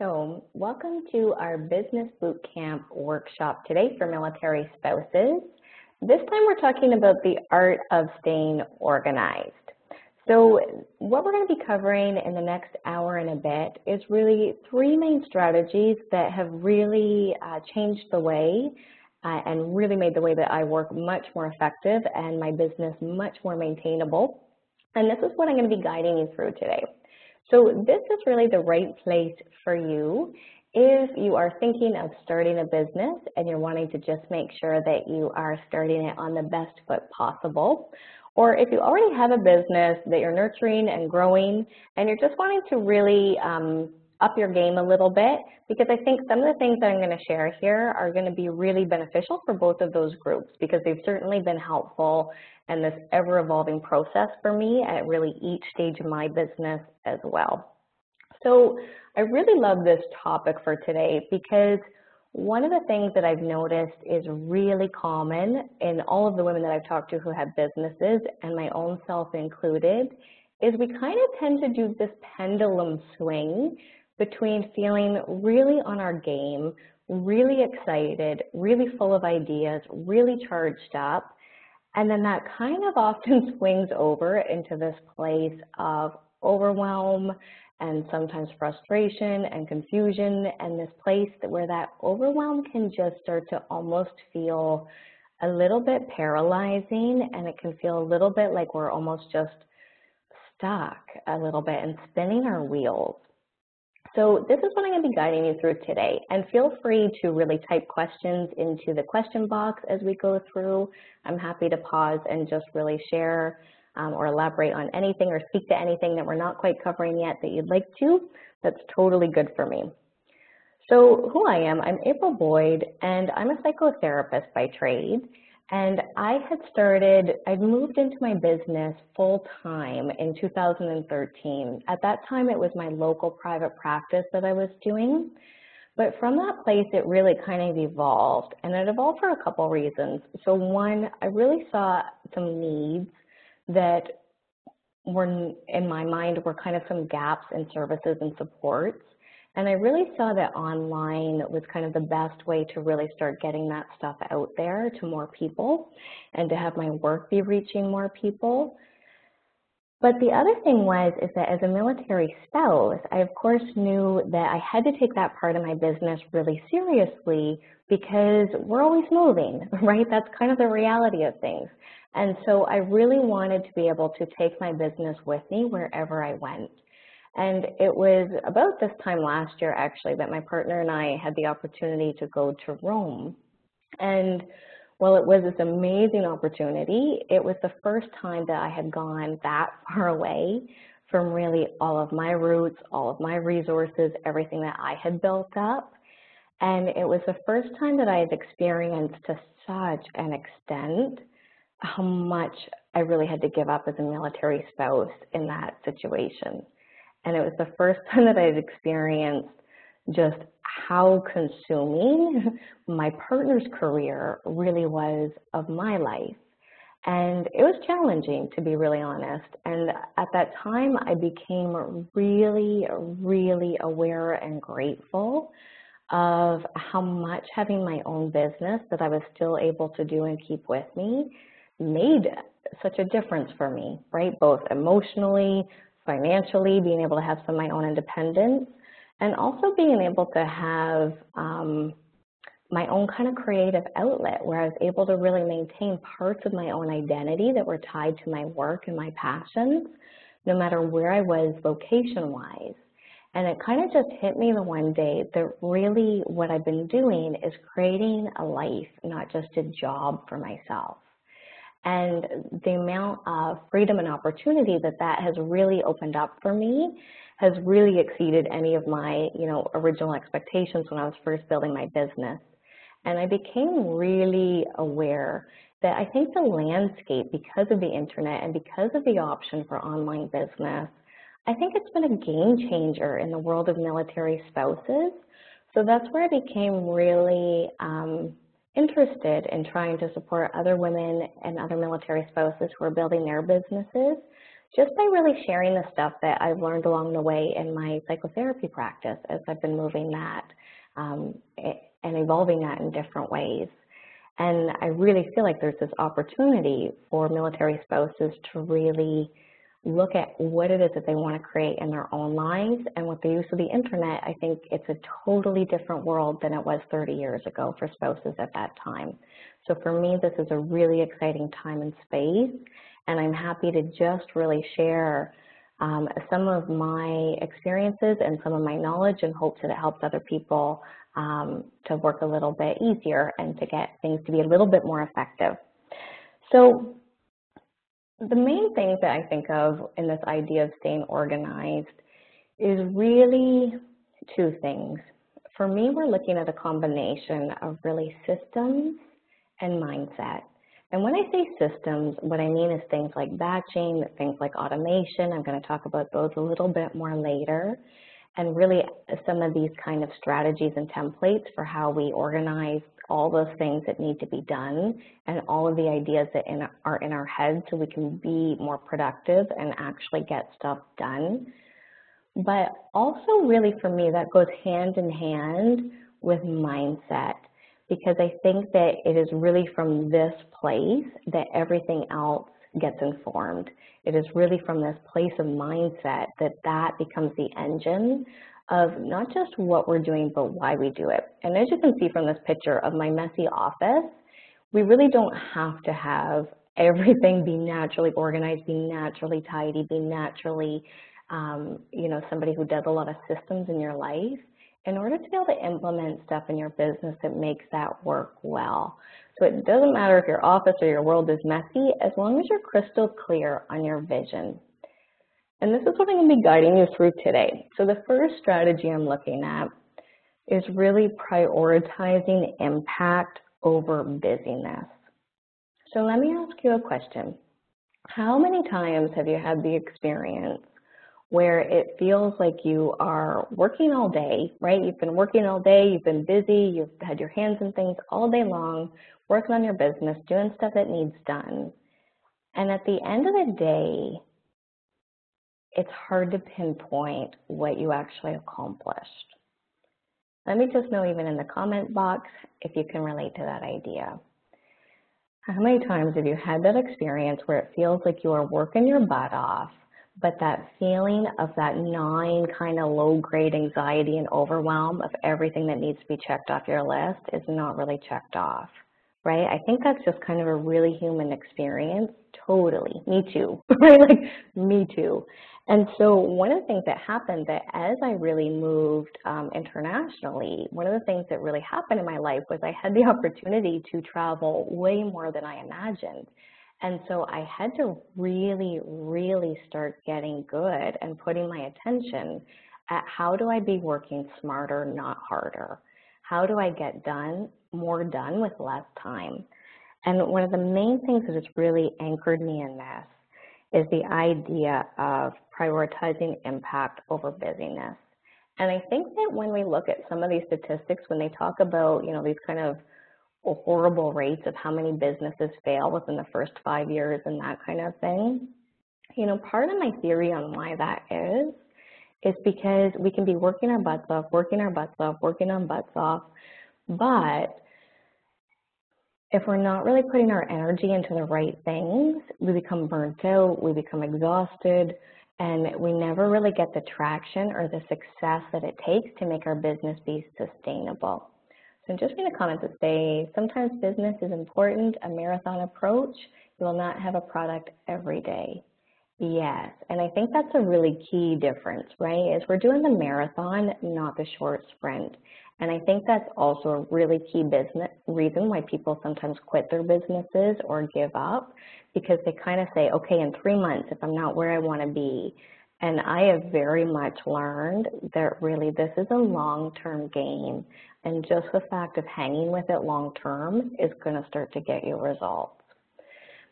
Welcome to our Business Bootcamp workshop today for military spouses. This time we're talking about the art of staying organized. So what we're going to be covering in the next hour and a bit is really three main strategies that have really changed the way and really made the way that I work much more effective and my business much more maintainable. And this is what I'm going to be guiding you through today. So this is really the right place for you if you are thinking of starting a business and you're wanting to just make sure that you are starting it on the best foot possible. Or if you already have a business that you're nurturing and growing and you're just wanting to really up your game a little bit, because I think some of the things that I'm going to share here are going to be really beneficial for both of those groups because they've certainly been helpful in this ever-evolving process for me at really each stage of my business as well. So I really love this topic for today because one of the things that I've noticed is really common in all of the women that I've talked to who have businesses, and my own self included, is we kind of tend to do this pendulum swing between feeling really on our game, really excited, really full of ideas, really charged up, and then that kind of often swings over into this place of overwhelm and sometimes frustration and confusion, and this place where that overwhelm can just start to almost feel a little bit paralyzing, and it can feel a little bit like we're almost just stuck a little bit and spinning our wheels. So this is what I'm going to be guiding you through today, and feel free to really type questions into the question box as we go through. I'm happy to pause and just really share or elaborate on anything or speak to anything that we're not quite covering yet that you'd like to. That's totally good for me. So who I am, I'm April Boyd, and I'm a psychotherapist by trade. And I'd moved into my business full-time in 2013. At that time, it was my local private practice that I was doing. But from that place, it really kind of evolved. And it evolved for a couple reasons. So one, I really saw some needs that were, in my mind, were kind of some gaps in services and supports. And I really saw that online was kind of the best way to really start getting that stuff out there to more people and to have my work be reaching more people. But the other thing is that as a military spouse, I of course knew that I had to take that part of my business really seriously because we're always moving, right? That's kind of the reality of things. And so I really wanted to be able to take my business with me wherever I went. And it was about this time last year, actually, that my partner and I had the opportunity to go to Rome. And while it was this amazing opportunity, it was the first time that I had gone that far away from really all of my roots, all of my resources, everything that I had built up. And it was the first time that I had experienced to such an extent how much I really had to give up as a military spouse in that situation. And it was the first time that I had experienced just how consuming my partner's career really was of my life. And it was challenging, to be really honest. And at that time, I became really, really aware and grateful of how much having my own business that I was still able to do and keep with me made such a difference for me, right? Both emotionally, financially, being able to have some of my own independence, and also being able to have my own kind of creative outlet where I was able to really maintain parts of my own identity that were tied to my work and my passions, no matter where I was location-wise. And it kind of just hit me the one day that really what I've been doing is creating a life, not just a job for myself. And the amount of freedom and opportunity that has really opened up for me has really exceeded any of my, original expectations when I was first building my business. And I became really aware that I think the landscape, because of the internet and because of the option for online business, I think it's been a game changer in the world of military spouses. So that's where I became really interested in trying to support other women and other military spouses who are building their businesses just by really sharing the stuff that I've learned along the way in my psychotherapy practice as I've been moving that and evolving that in different ways. And I really feel like there's this opportunity for military spouses to really look at what it is that they want to create in their own lives. And with the use of the internet, I think it's a totally different world than it was 30 years ago for spouses at that time. So for me, this is a really exciting time and space, and I'm happy to just really share some of my experiences and some of my knowledge in hopes that it helps other people to work a little bit easier and to get things to be a little bit more effective. So the main things that I think of in this idea of staying organized is really two things. For me, we're looking at a combination of really systems and mindset. And when I say systems, what I mean is things like batching, things like automation. I'm going to talk about those a little bit more later. And really some of these kind of strategies and templates for how we organize all those things that need to be done and all of the ideas that are in our heads so we can be more productive and actually get stuff done. But also really for me, that goes hand in hand with mindset, because I think that it is really from this place that everything else gets informed. It is really from this place of mindset that becomes the engine of not just what we're doing, but why we do it. And as you can see from this picture of my messy office, we really don't have to have everything be naturally organized, be naturally tidy, be naturally, somebody who does a lot of systems in your life in order to be able to implement stuff in your business that makes that work well. So it doesn't matter if your office or your world is messy, as long as you're crystal clear on your vision. And this is what I'm going to be guiding you through today. So the first strategy I'm looking at is really prioritizing impact over busyness. So let me ask you a question. How many times have you had the experience where it feels like you are working all day, right? You've been working all day, you've been busy, you've had your hands in things all day long, working on your business, doing stuff that needs done. And at the end of the day, it's hard to pinpoint what you actually accomplished. Let me just know, even in the comment box, if you can relate to that idea. How many times have you had that experience where it feels like you are working your butt off, but that feeling of that gnawing kind of low-grade anxiety and overwhelm of everything that needs to be checked off your list is not really checked off, right? I think that's just kind of a really human experience. Totally. Me too, right? Like, me too. And so one of the things that happened that as I really moved internationally, one of the things that really happened in my life was I had the opportunity to travel way more than I imagined. And so I had to really, really start getting good and putting my attention at how do I be working smarter, not harder? How do I get more done with less time? And one of the main things that has really anchored me in this is the idea of prioritizing impact over busyness. And I think that when we look at some of these statistics, when they talk about, these kind of horrible rates of how many businesses fail within the first 5 years and that kind of thing, part of my theory on why that is because we can be working our butts off, working our butts off, but if we're not really putting our energy into the right things, we become burnt out, we become exhausted, and we never really get the traction or the success that it takes to make our business be sustainable. So just in the comments that say, sometimes business is important, a marathon approach, you will not have a product every day. Yes, and I think that's a really key difference, right? Is we're doing the marathon, not the short sprint. And I think that's also a really key reason why people sometimes quit their businesses or give up, because they kind of say, okay, in 3 months, if I'm not where I want to be. And I have very much learned that really this is a long-term game. And just the fact of hanging with it long-term is going to start to get you results.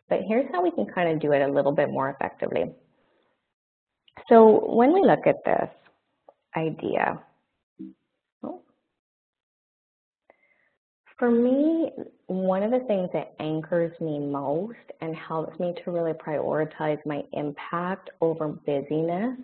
But here's how we can kind of do it a little bit more effectively. So when we look at this idea, For me, one of the things that anchors me most and helps me to really prioritize my impact over busyness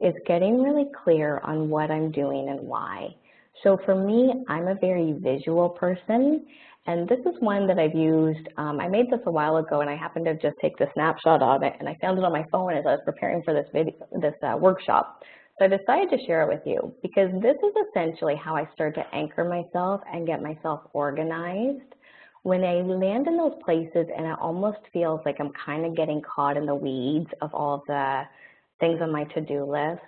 is getting really clear on what I'm doing and why. So for me, I'm a very visual person, and this is one that I've used. I made this a while ago, and I happened to just take the snapshot of it, and I found it on my phone as I was preparing for this workshop. So I decided to share it with you because this is essentially how I start to anchor myself and get myself organized. When I land in those places and it almost feels like I'm kind of getting caught in the weeds of all of the things on my to-do list,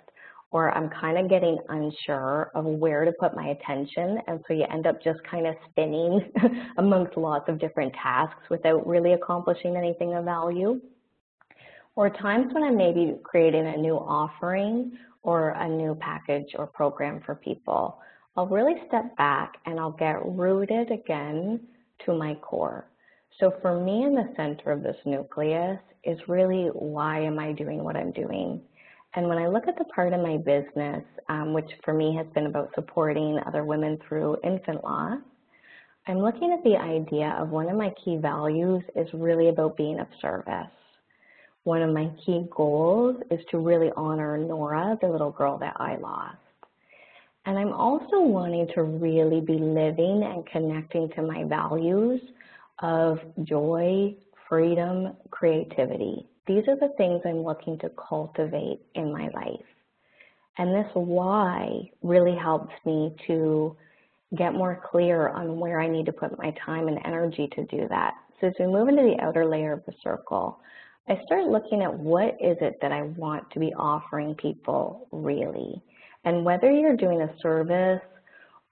or I'm kind of getting unsure of where to put my attention, and so you end up just kind of spinning amongst lots of different tasks without really accomplishing anything of value. Or times when I'm maybe creating a new offering or a new package or program for people, I'll really step back and I'll get rooted again to my core. So for me, in the center of this nucleus is really, why am I doing what I'm doing? And when I look at the part of my business, which for me has been about supporting other women through infant loss, I'm looking at the idea of one of my key values is really about being of service. One of my key goals is to really honor Nora, the little girl that I lost. And I'm also wanting to really be living and connecting to my values of joy, freedom, creativity. These are the things I'm looking to cultivate in my life. And this why really helps me to get more clear on where I need to put my time and energy to do that. So as we move into the outer layer of the circle, I start looking at what is it that I want to be offering people really. And whether you're doing a service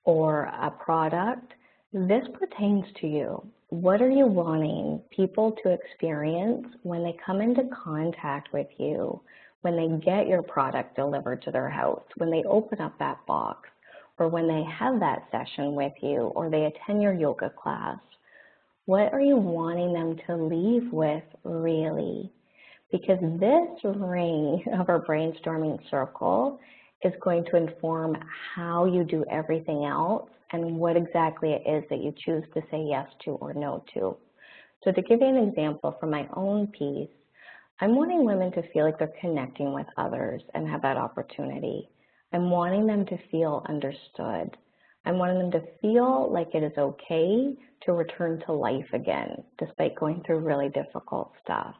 or a product, this pertains to you. What are you wanting people to experience when they come into contact with you, when they get your product delivered to their house, when they open up that box, or when they have that session with you, or they attend your yoga class? What are you wanting them to leave with really? Because this ring of our brainstorming circle is going to inform how you do everything else and what exactly it is that you choose to say yes to or no to. So to give you an example from my own piece, I'm wanting women to feel like they're connecting with others and have that opportunity. I'm wanting them to feel understood. I'm wanting them to feel like it is okay to return to life again, despite going through really difficult stuff.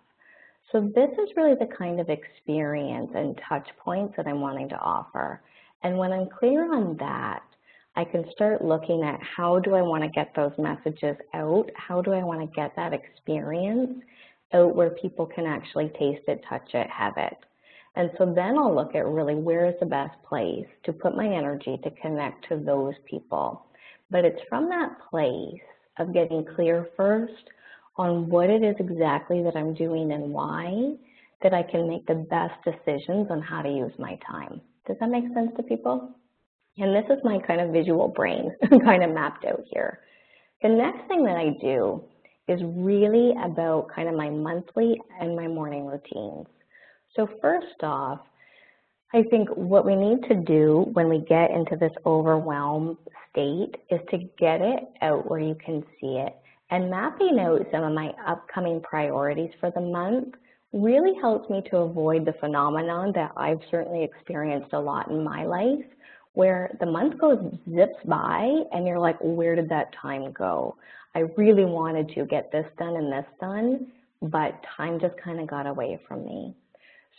So this is really the kind of experience and touch points that I'm wanting to offer. And when I'm clear on that, I can start looking at how do I want to get those messages out? How do I want to get that experience out where people can actually taste it, touch it, have it? And so then I'll look at really where is the best place to put my energy to connect to those people. But it's from that place of getting clear first on what it is exactly that I'm doing and why, that I can make the best decisions on how to use my time. Does that make sense to people? And this is my kind of visual brain kind of mapped out here. The next thing that I do is really about kind of my monthly and my morning routines. So first off, I think what we need to do when we get into this overwhelmed state is to get it out where you can see it. And mapping out some of my upcoming priorities for the month really helps me to avoid the phenomenon that I've certainly experienced a lot in my life, where the month zips by and you're like, where did that time go? I really wanted to get this done and this done, but time just kind of got away from me.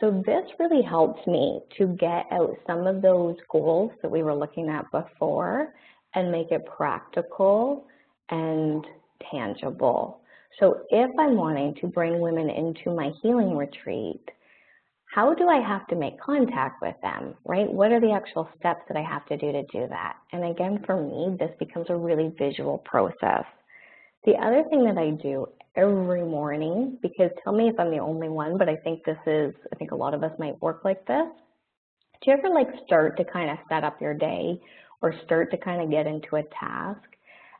So this really helps me to get out some of those goals that we were looking at before and make it practical and tangible. So if I'm wanting to bring women into my healing retreat, how do I have to make contact with them, right? What are the actual steps that I have to do that? And again, for me, this becomes a really visual process. The other thing that I do every morning, because tell me if I'm the only one, but I think a lot of us might work like this. Do you ever like start to kind of set up your day or start to kind of get into a task,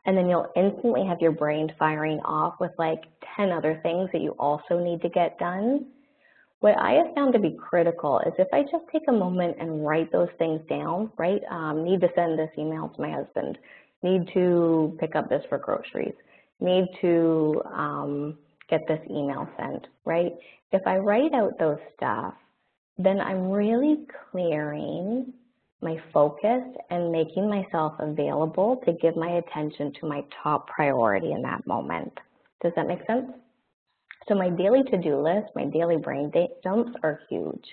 and then you'll instantly have your brain firing off with like 10 other things that you also need to get done? What I have found to be critical is if I just take a moment and write those things down, right? Need to send this email to my husband, need to pick up this for groceries, need to get this email sent, right? If I write out those stuff, then I'm really clearing my focus and making myself available to give my attention to my top priority in that moment. Does that make sense? So my daily to-do list, my daily brain dumps are huge.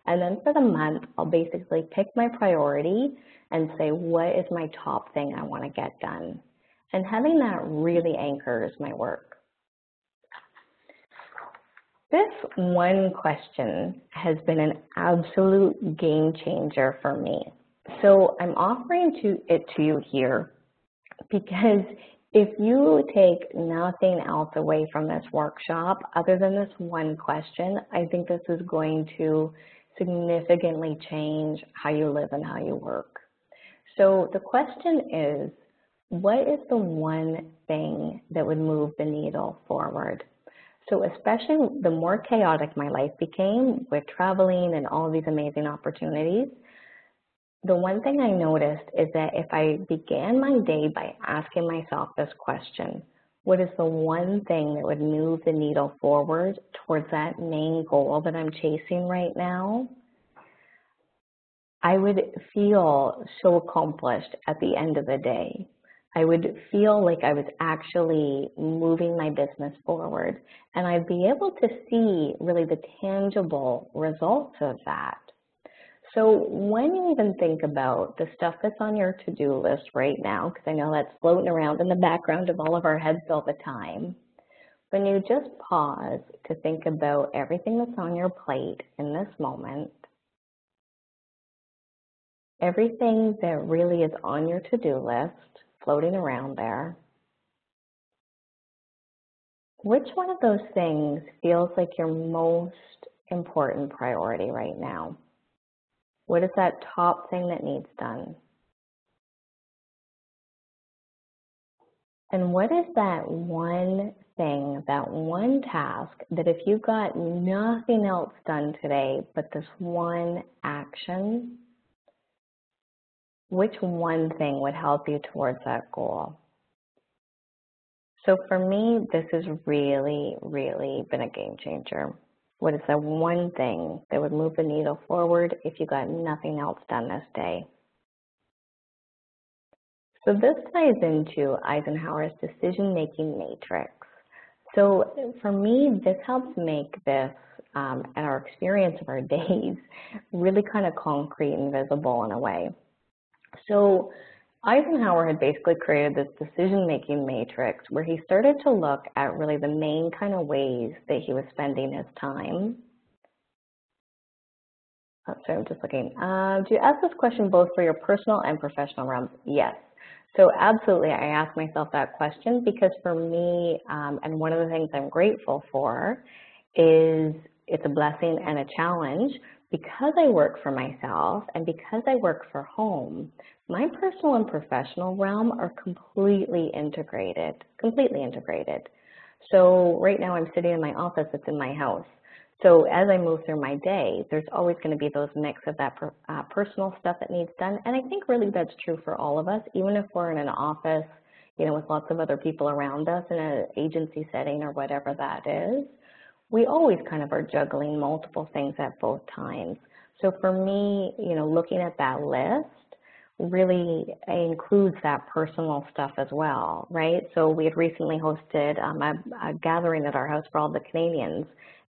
And then for the month, I'll basically pick my priority and say, what is my top thing I want to get done? And having that really anchors my work. This one question has been an absolute game changer for me. So I'm offering it to you here because if you take nothing else away from this workshop other than this one question, I think this is going to significantly change how you live and how you work. So the question is, what is the one thing that would move the needle forward? So especially the more chaotic my life became with traveling and all of these amazing opportunities, the one thing I noticed is that if I began my day by asking myself this question, what is the one thing that would move the needle forward towards that main goal that I'm chasing right now, I would feel so accomplished at the end of the day. I would feel like I was actually moving my business forward, and I'd be able to see really the tangible results of that. So when you even think about the stuff that's on your to-do list right now, because I know that's floating around in the background of all of our heads all the time, when you just pause to think about everything that's on your plate in this moment, everything that really is on your to-do list floating around there, which one of those things feels like your most important priority right now? What is that top thing that needs done? And what is that one thing, that one task that if you got nothing else done today but this one action, which one thing would help you towards that goal? So for me, this has really, really been a game changer. What is that one thing that would move the needle forward if you got nothing else done this day? So this ties into Eisenhower's decision-making matrix. So for me, this helps make this and our experience of our days really kind of concrete and visible in a way. So Eisenhower had basically created this decision-making matrix where he started to look at really the main kind of ways that he was spending his time. Oh, sorry, I'm just looking. Do you ask this question both for your personal and professional realms? Yes. So absolutely, I asked myself that question because for me, and one of the things I'm grateful for is it's a blessing and a challenge. Because I work for myself and because I work for home, my personal and professional realm are completely integrated. So right now I'm sitting in my office, it's in my house. So as I move through my day, there's always going to be those mix of that personal stuff that needs done. And I think really that's true for all of us, even if we're in an office, you know, with lots of other people around us in an agency setting or whatever that is. We always kind of are juggling multiple things at both times. So for me, you know, looking at that list really includes that personal stuff as well, right? So we had recently hosted a gathering at our house for all the Canadians,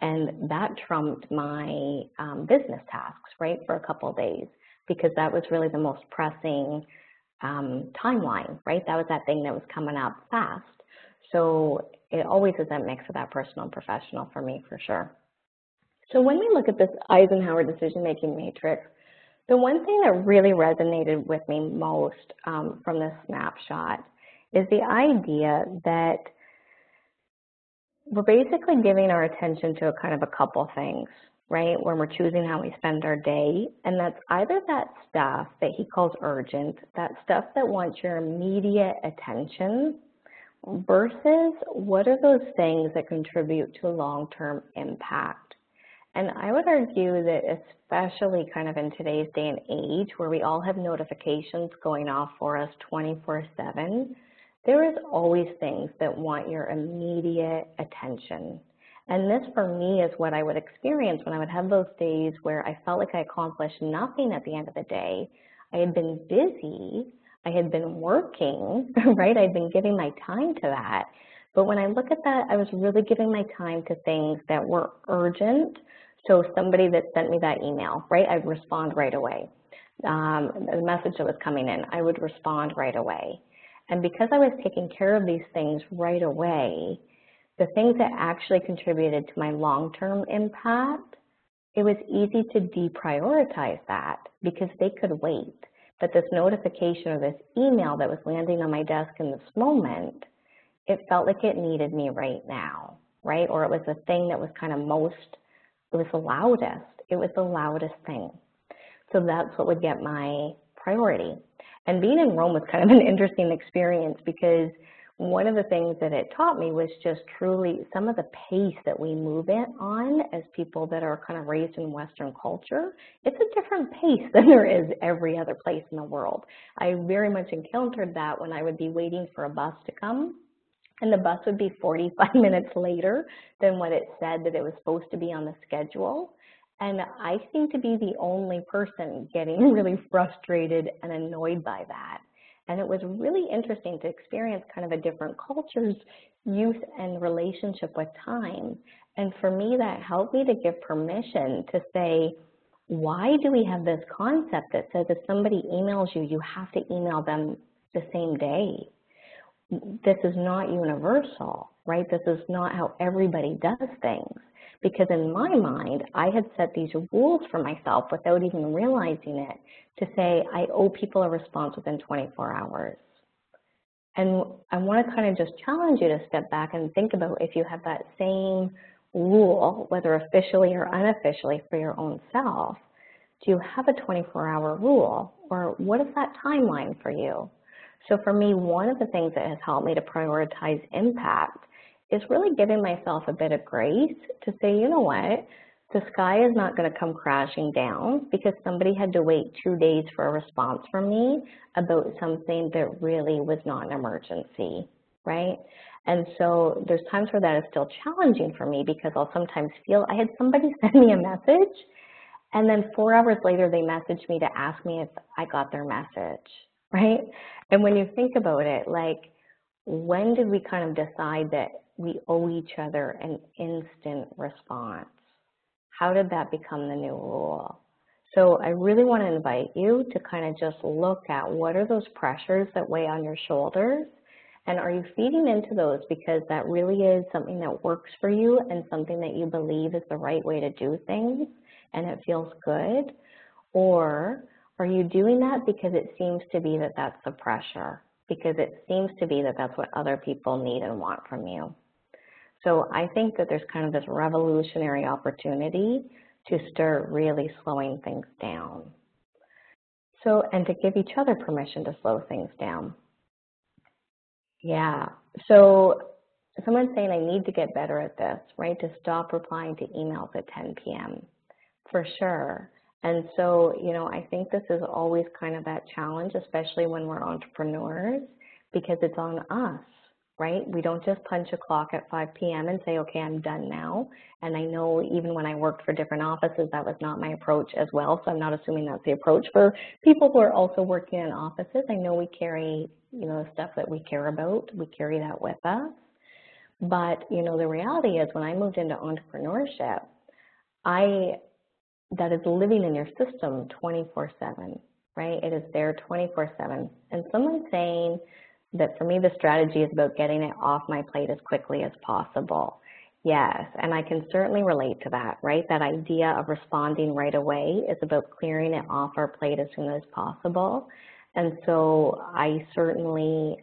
and that trumped my business tasks, right, for a couple of days, because that was really the most pressing timeline, right? That was that thing that was coming up fast. So it always is that mix of that personal and professional for me, for sure. So when we look at this Eisenhower decision-making matrix, the one thing that really resonated with me most from this snapshot is the idea that we're basically giving our attention to a couple things, right, when we're choosing how we spend our day, and that's either that stuff that he calls urgent, that stuff that wants your immediate attention, versus what are those things that contribute to long-term impact. And I would argue that especially kind of in today's day and age where we all have notifications going off for us 24/7, there is always things that want your immediate attention. And this for me is what I would experience when I would have those days where I felt like I accomplished nothing at the end of the day. I had been busy, I had been working, right? I'd been giving my time to that. But when I look at that, I was really giving my time to things that were urgent. So somebody that sent me that email, right? I'd respond right away. The message that was coming in, I would respond right away. And because I was taking care of these things right away, the things that actually contributed to my long-term impact, it was easy to deprioritize that because they could wait. But this notification or this email that was landing on my desk in this moment, it felt like it needed me right now, right? Or it was the thing that was kind of it was the loudest. It was the loudest thing. So that's what would get my priority. And being in Rome was kind of an interesting experience because one of the things that it taught me was just truly some of the pace that we move it on as people that are kind of raised in Western culture. It's a different pace than there is every other place in the world. I very much encountered that when I would be waiting for a bus to come, and the bus would be 45 minutes later than what it said that it was supposed to be on the schedule. And I seem to be the only person getting really frustrated and annoyed by that. And it was really interesting to experience kind of a different culture's use and relationship with time. And for me, that helped me to give permission to say, why do we have this concept that says if somebody emails you, you have to email them the same day? This is not universal, right? This is not how everybody does things. Because in my mind, I had set these rules for myself without even realizing it to say I owe people a response within 24 hours. And I want to kind of just challenge you to step back and think about if you have that same rule, whether officially or unofficially for your own self. Do you have a 24-hour rule? Or what is that timeline for you? So for me, one of the things that has helped me to prioritize impact is really giving myself a bit of grace to say, you know what, the sky is not going to come crashing down because somebody had to wait 2 days for a response from me about something that really was not an emergency, right? And so there's times where that is still challenging for me because I'll sometimes feel, I had somebody send me a message and then 4 hours later they messaged me to ask me if I got their message, right? And when you think about it, like, when did we kind of decide that we owe each other an instant response? How did that become the new rule? So I really want to invite you to kind of just look at what are those pressures that weigh on your shoulders, and are you feeding into those because that really is something that works for you and something that you believe is the right way to do things and it feels good? Or are you doing that because it seems to be that that's the pressure, because it seems to be that that's what other people need and want from you? So I think that there's kind of this revolutionary opportunity to start really slowing things down. So, and to give each other permission to slow things down. Yeah, so someone's saying I need to get better at this, right? To stop replying to emails at 10 p.m. for sure. And so, you know, I think this is always kind of that challenge, especially when we're entrepreneurs, because it's on us, right? We don't just punch a clock at 5 p.m. and say, okay, I'm done now. And I know even when I worked for different offices, that was not my approach as well. So I'm not assuming that's the approach for people who are also working in offices. I know we carry, you know, stuff that we care about. We carry that with us. But, you know, the reality is when I moved into entrepreneurship, that is living in your system 24/7, right? It is there 24/7. And someone's saying that for me, the strategy is about getting it off my plate as quickly as possible. Yes, and I can certainly relate to that, right? That idea of responding right away is about clearing it off our plate as soon as possible. And so I certainly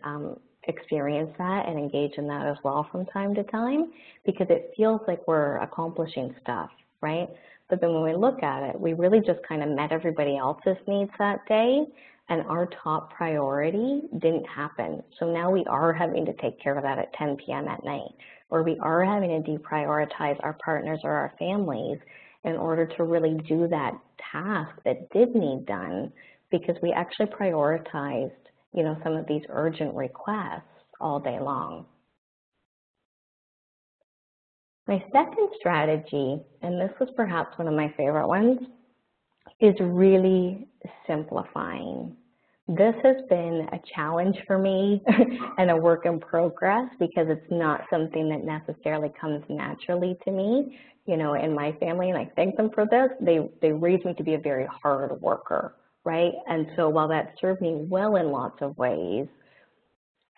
experience that and engage in that as well from time to time because it feels like we're accomplishing stuff, right? But then when we look at it, we really just kind of met everybody else's needs that day, and our top priority didn't happen. So now we are having to take care of that at 10 p.m. at night, or we are having to deprioritize our partners or our families in order to really do that task that did need done, because we actually prioritized, some of these urgent requests all day long. My second strategy, and this was perhaps one of my favorite ones, is really simplifying. This has been a challenge for me and a work in progress, because it's not something that necessarily comes naturally to me. In my family, and I thank them for this, they raised me to be a very hard worker, right? And so while that served me well in lots of ways,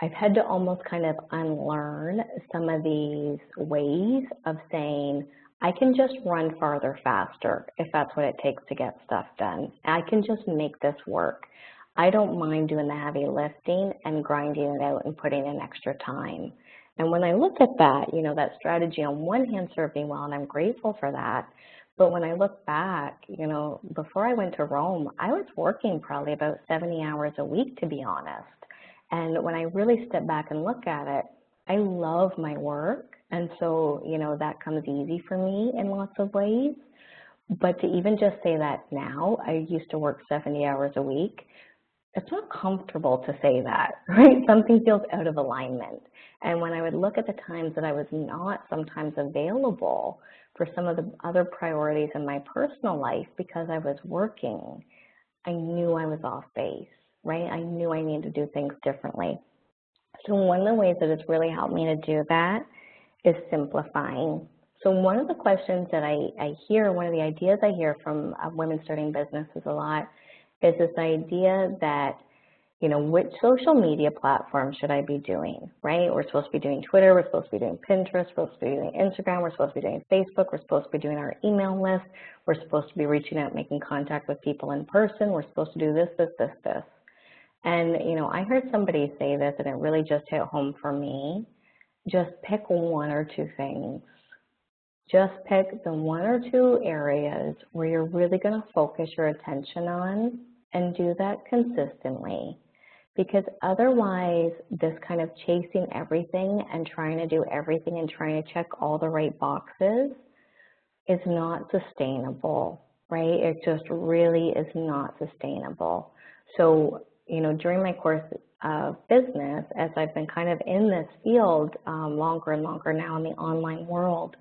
I've had to almost kind of unlearn some of these ways of saying, I can just run farther faster if that's what it takes to get stuff done. I can just make this work. I don't mind doing the heavy lifting and grinding it out and putting in extra time. And when I look at that, that strategy on one hand served me well, and I'm grateful for that. But when I look back, before I went to Rome, I was working probably about 70 hours a week, to be honest. And when I really step back and look at it, I love my work. And so, that comes easy for me in lots of ways. But to even just say that now, I used to work 70 hours a week, it's not comfortable to say that, right? Something feels out of alignment. And when I would look at the times that I was not sometimes available for some of the other priorities in my personal life because I was working, I knew I was off base, right? I knew I needed to do things differently. So one of the ways that it's really helped me to do that is simplifying. So one of the questions that I hear, one of the ideas I hear from women starting businesses a lot is this idea that, which social media platform should I be doing, right? We're supposed to be doing Twitter, we're supposed to be doing Pinterest, we're supposed to be doing Instagram, we're supposed to be doing Facebook, we're supposed to be doing our email list, we're supposed to be reaching out, making contact with people in person, we're supposed to do this, this, this, this. And, I heard somebody say this, and it really just hit home for me. Just pick one or two things. Just pick the one or two areas where you're really going to focus your attention on, and do that consistently. Because otherwise, this kind of chasing everything and trying to do everything and trying to check all the right boxes is not sustainable, right? It just really is not sustainable. So, during my course of business, as I've been kind of in this field longer and longer now in the online world,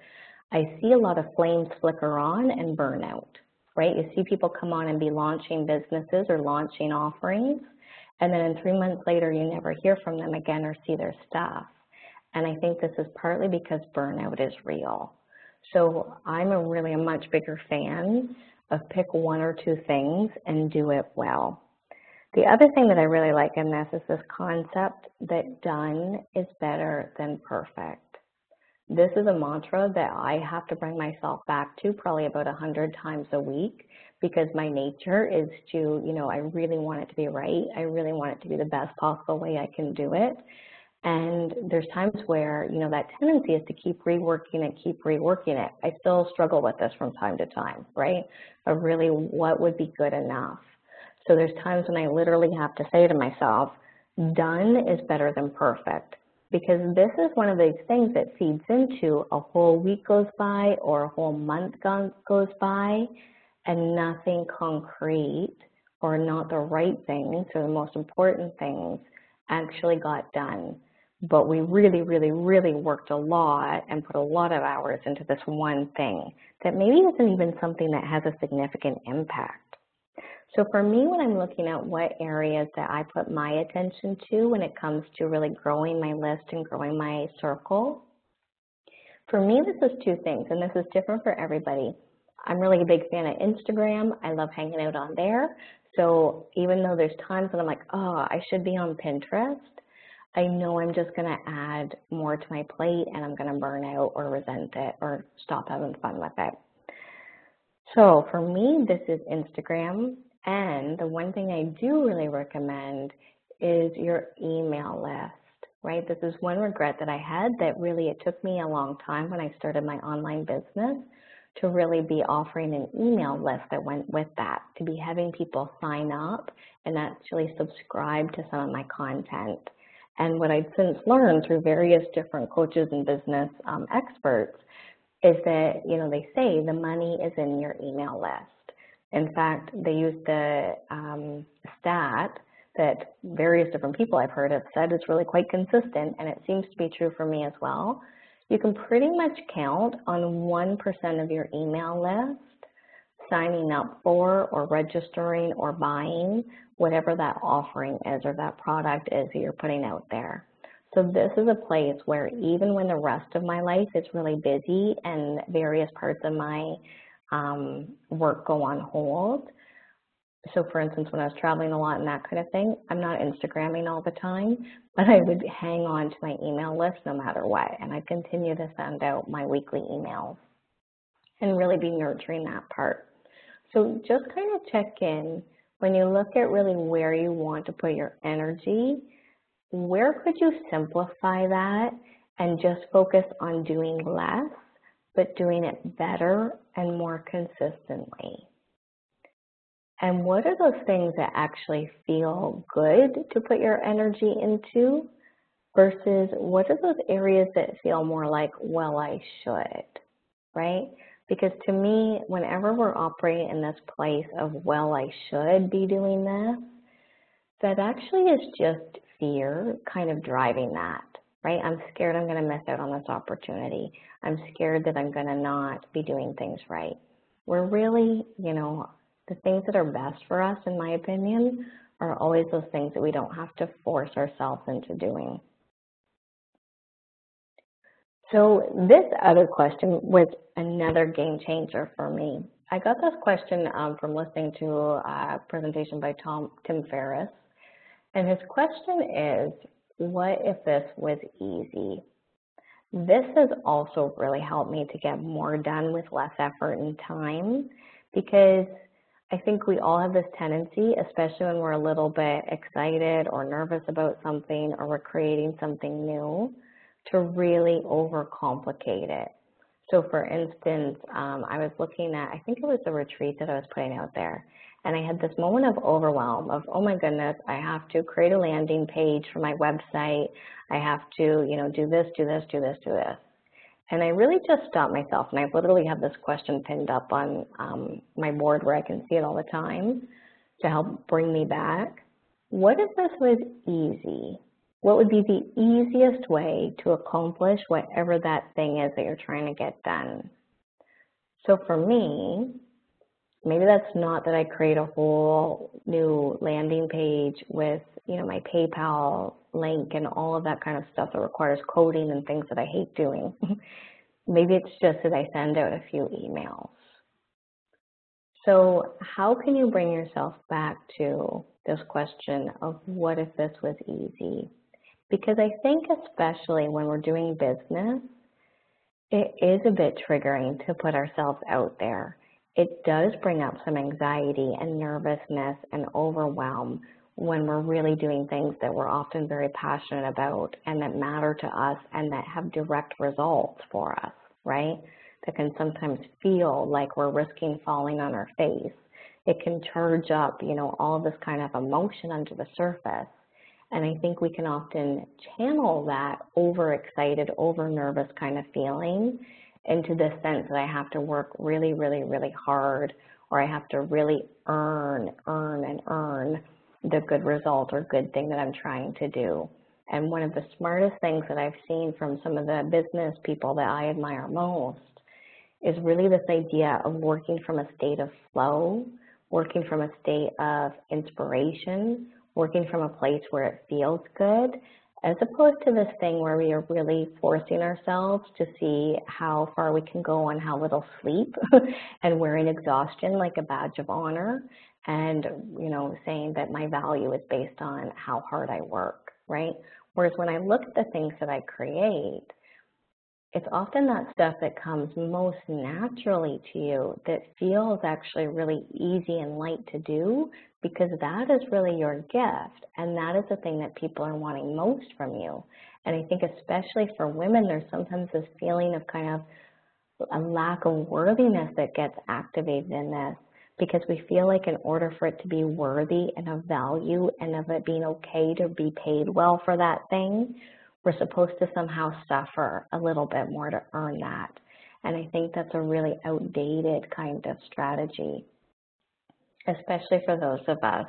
I see a lot of flames flicker on and burn out, right? You see people come on and be launching businesses or launching offerings, and then in 3 months later, you never hear from them again or see their stuff. And I think this is partly because burnout is real. So I'm really a much bigger fan of pick one or two things and do it well. The other thing that I really like in this is this concept that done is better than perfect. This is a mantra that I have to bring myself back to probably about 100 times a week, because my nature is to, I really want it to be right. I really want it to be the best possible way I can do it. And there's times where, that tendency is to keep reworking it. I still struggle with this from time to time, right? Of really what would be good enough. So there's times when I literally have to say to myself, done is better than perfect. Because this is one of those things that feeds into a whole week goes by or a whole month goes by and nothing concrete or not the right things or the most important things actually got done. But we really, really, really worked a lot and put a lot of hours into this one thing that maybe isn't even something that has a significant impact. So for me, when I'm looking at what areas that I put my attention to when it comes to really growing my list and growing my circle, for me, this is two things, and this is different for everybody. I'm really a big fan of Instagram. I love hanging out on there. So even though there's times when I'm like, oh, I should be on Pinterest, I know I'm just going to add more to my plate and I'm going to burn out or resent it or stop having fun with it. So for me, this is Instagram. And the one thing I do really recommend is your email list, right? This is one regret that I had, that really it took me a long time when I started my online business to really be offering an email list that went with that, to be having people sign up and actually subscribe to some of my content. And what I've since learned through various different coaches and business experts is that, they say the money is in your email list. In fact, they use the stat that various different people I've heard have said is really quite consistent, and it seems to be true for me as well. You can pretty much count on 1% of your email list signing up for or registering or buying whatever that offering is or that product is that you're putting out there. So this is a place where even when the rest of my life is really busy and various parts of my work go on hold. So for instance, when I was traveling a lot and that kind of thing, I'm not Instagramming all the time, but I would hang on to my email list no matter what. And I continue to send out my weekly emails and really be nurturing that part. So just kind of check in when you look at really where you want to put your energy. Where could you simplify that and just focus on doing less, but doing it better and more consistently? And what are those things that actually feel good to put your energy into versus what are those areas that feel more like, well, I should, right? Because to me, whenever we're operating in this place of, well, I should be doing this, that actually is just fear kind of driving that, right? I'm scared I'm going to miss out on this opportunity. I'm scared that I'm going to not be doing things right. We're really, the things that are best for us, in my opinion, are always those things that we don't have to force ourselves into doing. So this other question was another game changer for me. I got this question from listening to a presentation by Tim Ferriss. And his question is, what if this was easy? This has also really helped me to get more done with less effort and time, because I think we all have this tendency, especially when we're a little bit excited or nervous about something or we're creating something new, to really overcomplicate it. So for instance, I was looking at, I think it was the retreat that I was putting out there, and I had this moment of overwhelm of, oh my goodness, I have to create a landing page for my website. I have to, do this, do this, do this, do this. And I really just stopped myself, and I literally have this question pinned up on my board where I can see it all the time to help bring me back. What if this was easy? What would be the easiest way to accomplish whatever that thing is that you're trying to get done? So for me, maybe that's not that I create a whole new landing page with, my PayPal link and all of that kind of stuff that requires coding and things that I hate doing. Maybe it's just that I send out a few emails. So how can you bring yourself back to this question of what if this was easy? Because I think especially when we're doing business, it is a bit triggering to put ourselves out there. It does bring up some anxiety and nervousness and overwhelm when we're really doing things that we're often very passionate about and that matter to us and that have direct results for us, right? That can sometimes feel like we're risking falling on our face. It can charge up, all this kind of emotion under the surface. And I think we can often channel that overexcited, over-nervous kind of feeling into this sense that I have to work really, really, really hard, or I have to really earn the good result or good thing that I'm trying to do. And one of the smartest things that I've seen from some of the business people that I admire most is really this idea of working from a state of flow, working from a state of inspiration, working from a place where it feels good, as opposed to this thing where we are really forcing ourselves to see how far we can go on how little sleep and wearing exhaustion like a badge of honor, and saying that my value is based on how hard I work, right? Whereas when I look at the things that I create, it's often that stuff that comes most naturally to you that feels actually really easy and light to do, because that is really your gift, and that is the thing that people are wanting most from you. And I think especially for women, there's sometimes this feeling of kind of a lack of worthiness that gets activated in this, because we feel like in order for it to be worthy and of value and of it being okay to be paid well for that thing, we're supposed to somehow suffer a little bit more to earn that. And I think that's a really outdated kind of strategy, especially for those of us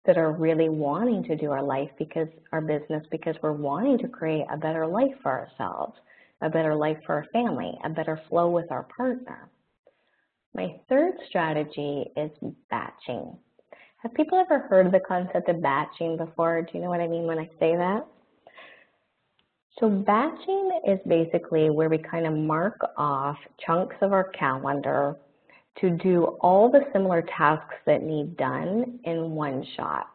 that are really wanting to do our life because our business, because we're wanting to create a better life for ourselves, a better life for our family, a better flow with our partner. My third strategy is batching. Have people ever heard of the concept of batching before? Do you know what I mean when I say that? So batching is basically where we kind of mark off chunks of our calendar to do all the similar tasks that need done in one shot.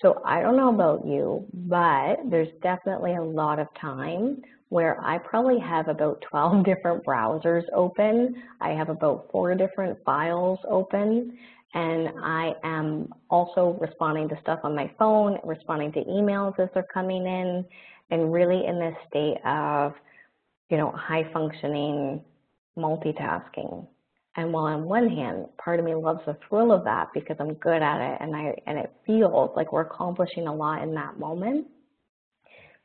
So I don't know about you, but there's definitely a lot of time where I probably have about 12 different browsers open. I have about 4 different files open, and I am also responding to stuff on my phone, responding to emails as they're coming in, and really in this state of, high functioning multitasking. And while on one hand, part of me loves the thrill of that because I'm good at it and it feels like we're accomplishing a lot in that moment.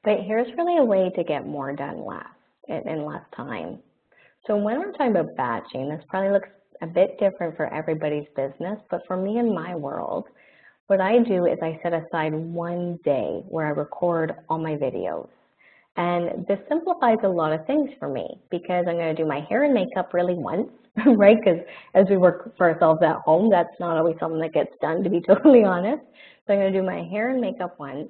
But here's really a way to get more done in less time. So when we're talking about batching, this probably looks a bit different for everybody's business, but for me in my world, what I do is I set aside one day where I record all my videos. And this simplifies a lot of things for me because I'm going to do my hair and makeup really once, right? Because as we work for ourselves at home, that's not always something that gets done, to be totally honest. So I'm going to do my hair and makeup once,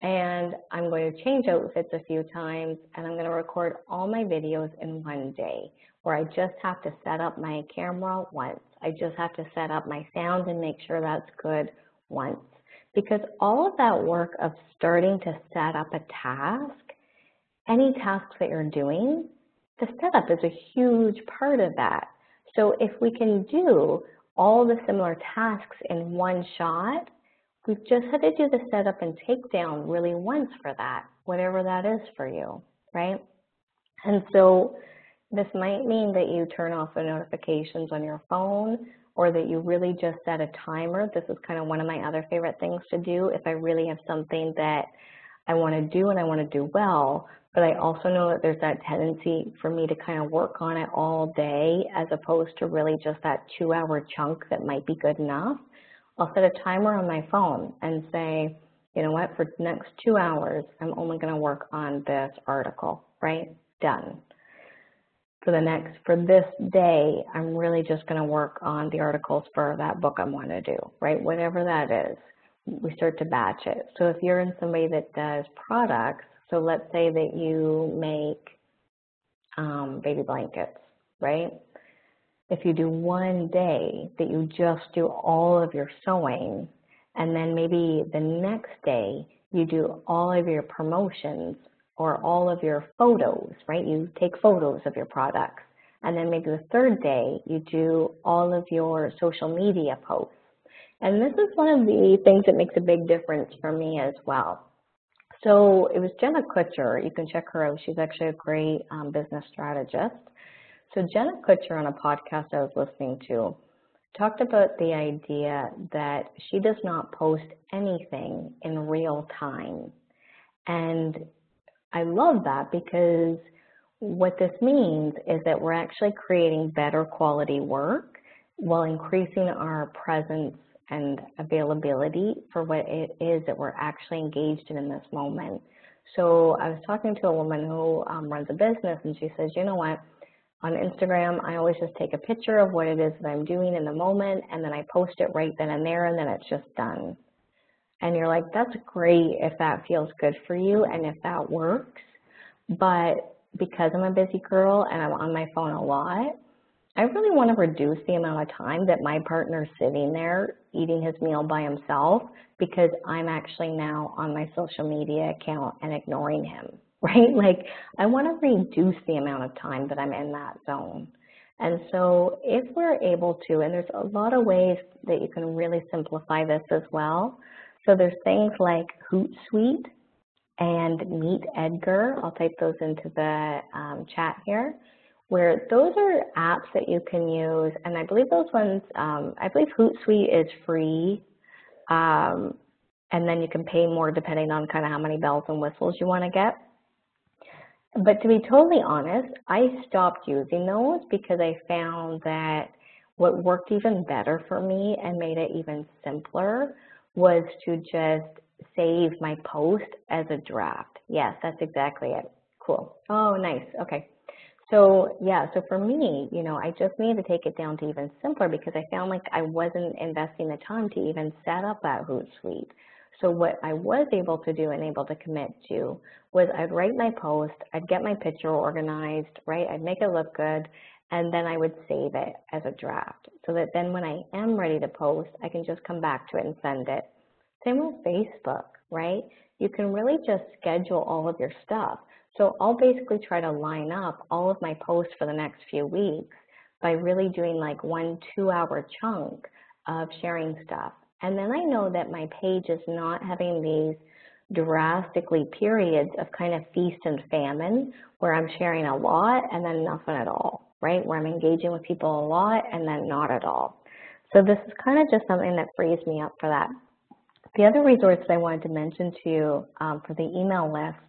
and I'm going to change outfits a few times, and I'm going to record all my videos in one day where I just have to set up my camera once. I just have to set up my sound and make sure that's good once. Because all of that work of starting to set up a task, any tasks that you're doing, the setup is a huge part of that. So if we can do all the similar tasks in one shot, we've just had to do the setup and takedown really once for that, whatever that is for you, right? And so this might mean that you turn off the notifications on your phone, or that you really just set a timer. This is kind of one of my other favorite things to do if I really have something that I want to do and I want to do well, but I also know that there's that tendency for me to kind of work on it all day as opposed to really just that 2-hour chunk that might be good enough. I'll set a timer on my phone and say, you know what, for the next 2 hours, I'm only going to work on this article, right? Done. For this day, I'm really just going to work on the articles for that book I want to do, right? Whatever that is, we start to batch it. So if you're in somebody that does products, so let's say that you make baby blankets, right? If you do one day that you just do all of your sewing, and then maybe the next day you do all of your promotions or all of your photos, right? You take photos of your products. And then maybe the third day you do all of your social media posts. And this is one of the things that makes a big difference for me as well. So it was Jenna Kutcher. You can check her out. She's actually a great business strategist. So Jenna Kutcher on a podcast I was listening to talked about the idea that she does not post anything in real time. And I love that because what this means is that we're actually creating better quality work while increasing our presence and availability for what it is that we're actually engaged in this moment. So I was talking to a woman who runs a business, and she says, you know what, on Instagram, I always just take a picture of what it is that I'm doing in the moment, and then I post it right then and there, and then it's just done. And you're like, that's great if that feels good for you and if that works. But because I'm a busy girl and I'm on my phone a lot, I really want to reduce the amount of time that my partner's sitting there eating his meal by himself because I'm actually now on my social media account and ignoring him, right? Like, I want to reduce the amount of time that I'm in that zone. And so if we're able to, and there's a lot of ways that you can really simplify this as well. So there's things like Hootsuite and Meet Edgar. I'll type those into the chat here, where those are apps that you can use. And I believe those ones, I believe Hootsuite is free. And then you can pay more depending on kind of how many bells and whistles you want to get. But to be totally honest, I stopped using those because I found that what worked even better for me and made it even simpler was to just save my post as a draft. Yes, that's exactly it. Cool. Oh, nice. Okay. So yeah, so for me, I just needed to take it down to even simpler because I found like I wasn't investing the time to even set up that Hootsuite. So what I was able to do and able to commit to was I'd write my post, I'd get my picture organized, right? I'd make it look good, and then I would save it as a draft so that then when I am ready to post, I can just come back to it and send it. Same with Facebook, right? You can really just schedule all of your stuff. So I'll basically try to line up all of my posts for the next few weeks by really doing like 1 2 hour chunk of sharing stuff. And then I know that my page is not having these drastically periods of kind of feast and famine where I'm sharing a lot and then nothing at all, right? Where I'm engaging with people a lot and then not at all. So this is kind of just something that frees me up for that. The other resource that I wanted to mention to you for the email list,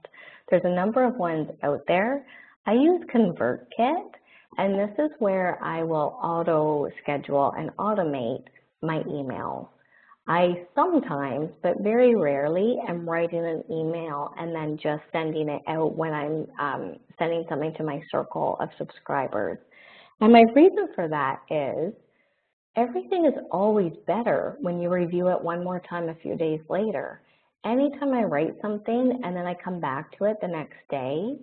there's a number of ones out there. I use ConvertKit, and this is where I will auto schedule and automate my emails. I sometimes, but very rarely, am writing an email and then just sending it out when I'm sending something to my circle of subscribers. And my reason for that is everything is always better when you review it one more time a few days later. Anytime I write something and then I come back to it the next day,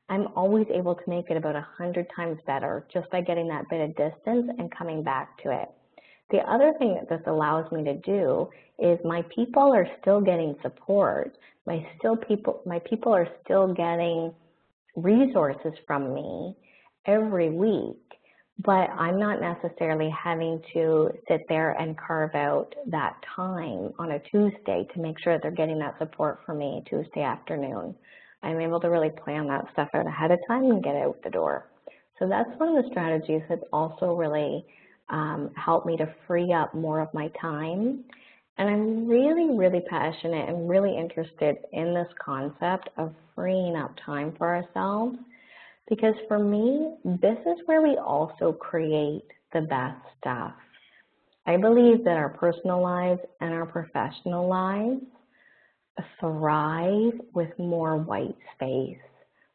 I'm always able to make it about 100 times better just by getting that bit of distance and coming back to it. The other thing that this allows me to do is my people are still getting support. My people are still getting resources from me every week, but I'm not necessarily having to sit there and carve out that time on a Tuesday to make sure that they're getting that support from me Tuesday afternoon. I'm able to really plan that stuff out ahead of time and get out the door. So that's one of the strategies that's also really helped me to free up more of my time. And I'm really, really passionate and really interested in this concept of freeing up time for ourselves. Because for me, this is where we also create the best stuff. I believe that our personal lives and our professional lives thrive with more white space.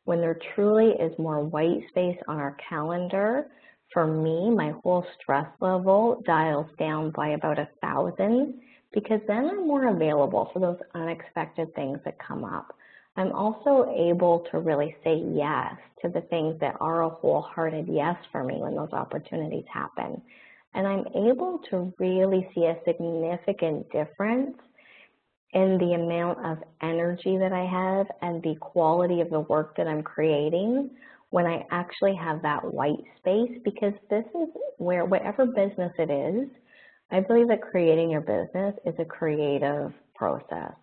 When there truly is more white space on our calendar, for me, my whole stress level dials down by about 1,000 because then I'm more available for those unexpected things that come up. I'm also able to really say yes to the things that are a wholehearted yes for me when those opportunities happen. And I'm able to really see a significant difference in the amount of energy that I have and the quality of the work that I'm creating when I actually have that white space, because this is where, whatever business it is, I believe that creating your business is a creative process.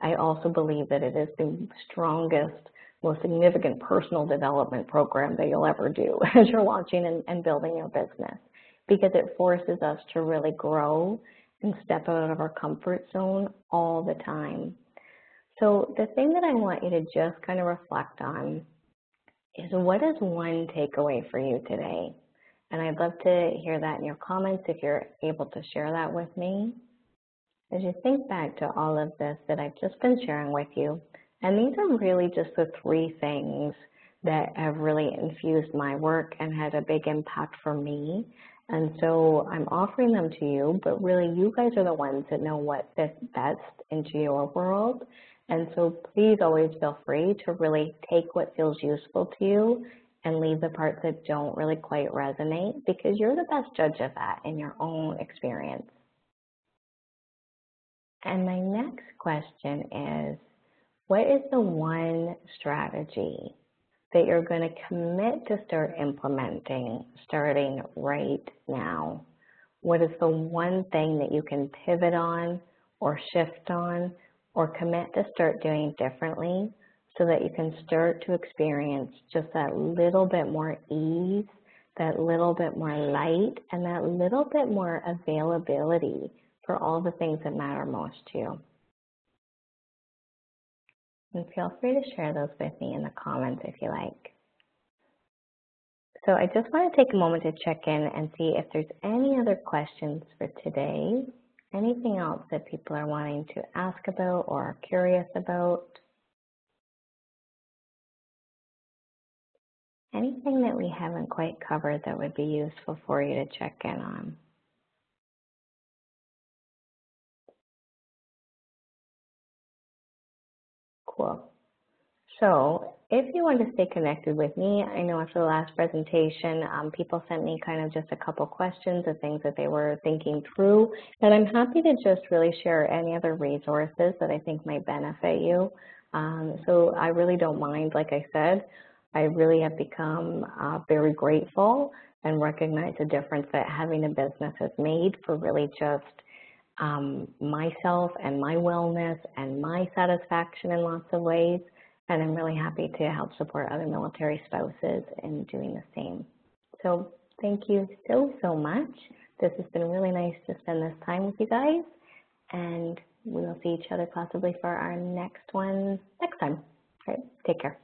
I also believe that it is the strongest, most significant personal development program that you'll ever do as you're launching and building your business, because it forces us to really grow and step out of our comfort zone all the time. So the thing that I want you to just kind of reflect on is, what is one takeaway for you today? And I'd love to hear that in your comments if you're able to share that with me. As you think back to all of this that I've just been sharing with you, and these are really just the 3 things that have really infused my work and had a big impact for me. And so I'm offering them to you, but really you guys are the ones that know what fits best into your world. And so please always feel free to really take what feels useful to you and leave the parts that don't really quite resonate, because you're the best judge of that in your own experience. And my next question is, what is the one strategy that you're going to commit to start implementing starting right now? What is the one thing that you can pivot on or shift on or commit to start doing differently so that you can start to experience just that little bit more ease, that little bit more light, and that little bit more availability for all the things that matter most to you? And feel free to share those with me in the comments if you like. So I just want to take a moment to check in and see if there's any other questions for today. Anything else that people are wanting to ask about or are curious about? Anything that we haven't quite covered that would be useful for you to check in on? Cool. So if you want to stay connected with me, I know after the last presentation, people sent me kind of just a couple questions of things that they were thinking through, and I'm happy to just really share any other resources that I think might benefit you. So I really don't mind, like I said, I really have become very grateful and recognize the difference that having a business has made for really just myself and my wellness and my satisfaction in lots of ways. And I'm really happy to help support other military spouses in doing the same. So thank you so much. This has been really nice to spend this time with you guys. And we will see each other possibly for our next one next time. All right, take care.